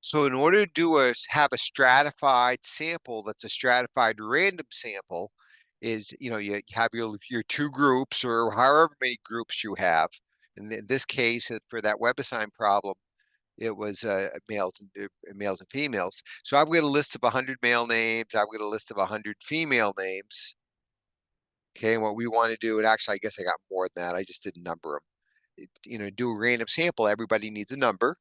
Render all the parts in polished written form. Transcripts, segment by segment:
So in order to have a stratified sample that's a stratified random sample, is you have your two groups or however many groups you have. In this case, for that WebAssign problem, it was males and females. So I've got a list of 100 male names. I've got a list of 100 female names. Okay, and what we want to do, and actually, I guess I got more than that. I just didn't number them. Do a random sample. Everybody needs a number.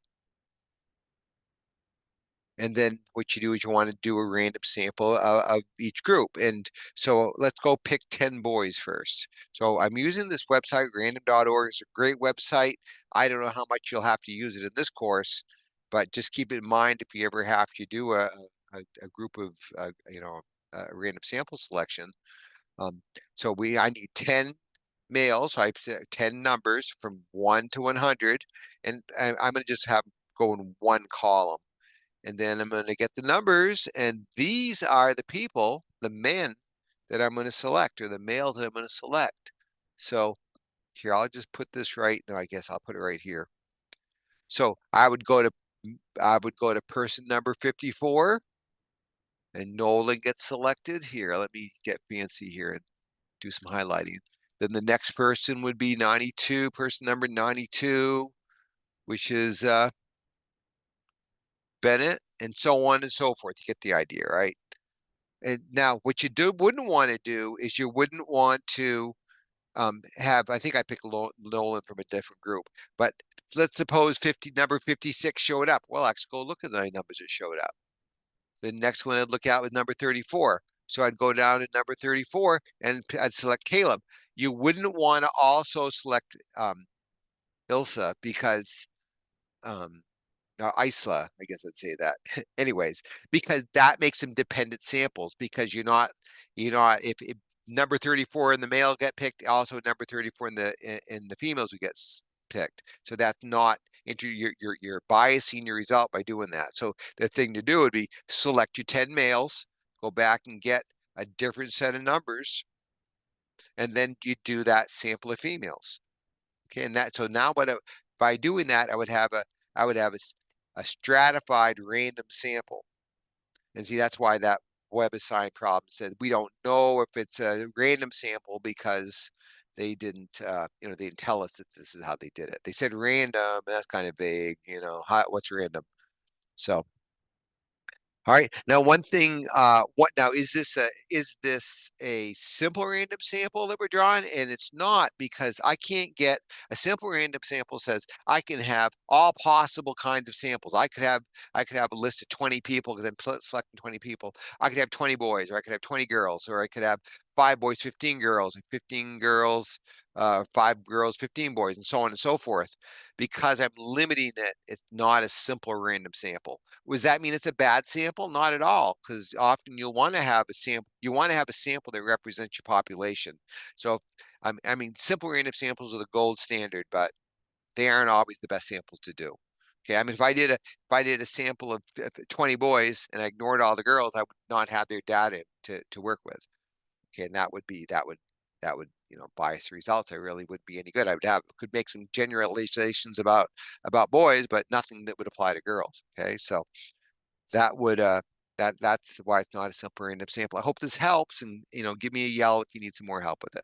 And then what you do is you want to do a random sample of each group. And so let's go pick 10 boys first. So I'm using this website, random.org. It's a great website. I don't know how much you'll have to use it in this course, but just keep it in mind if you ever have to do a group of, random sample selection. So I need 10 males. So I have 10 numbers from 1 to 100. And I'm going to just have go in one column. And then I'm going to get the numbers, and these are the people, the men that I'm going to select, or the males that I'm going to select. So here, I'll just put this right. No, I guess I'll put it right here. So I would go to person number 54, and Nolan gets selected. Here, let me get fancy here and do some highlighting. Then the next person would be 92, person number 92, which is Bennett, and so on and so forth. You get the idea, right? And now, what you wouldn't want to do is you wouldn't want to have. I think I picked Nolan from a different group, but let's suppose number 56 showed up. Well, actually, go look at the numbers that showed up. The next one I'd look at was number 34. So I'd go down to number 34 and I'd select Caleb. You wouldn't want to also select Ilsa because Isla, I guess I'd say that. Anyways, because that makes them dependent samples because if number 34 in the male get picked, also number 34 in the females would get picked. So that's not you're biasing your result by doing that. So the thing to do would be select your 10 males, go back and get a different set of numbers, and then you do that sample of females. Okay, and so now by doing that, I would have a stratified random sample. And see, that's why that WebAssign problem said we don't know if it's a random sample because they didn't they didn't tell us that this is how they did it. They said random, that's kind of vague, what's random? So all right. Now, one thing, what now is this a simple random sample that we're drawing? And it's not because I can't get a simple random sample says I can have all possible kinds of samples. I could have a list of 20 people because I'm selecting 20 people. I could have 20 boys, or I could have 20 girls, or I could have 5 boys, 15 girls, and 15 girls, 5 girls, 15 boys, and so on and so forth. Because I'm limiting it, it's not a simple random sample. Does that mean it's a bad sample? Not at all, because often you'll want to have a sample. You want to have a sample that represents your population. So, I mean, simple random samples are the gold standard, but they aren't always the best samples to do. Okay, I mean, if I did a sample of 20 boys and I ignored all the girls, I would not have their data to work with. Okay, and that would bias the results. I really wouldn't be any good. Could make some generalizations about boys, but nothing that would apply to girls. Okay, so that would that's why it's not a simple random sample. I hope this helps, and give me a yell if you need some more help with it.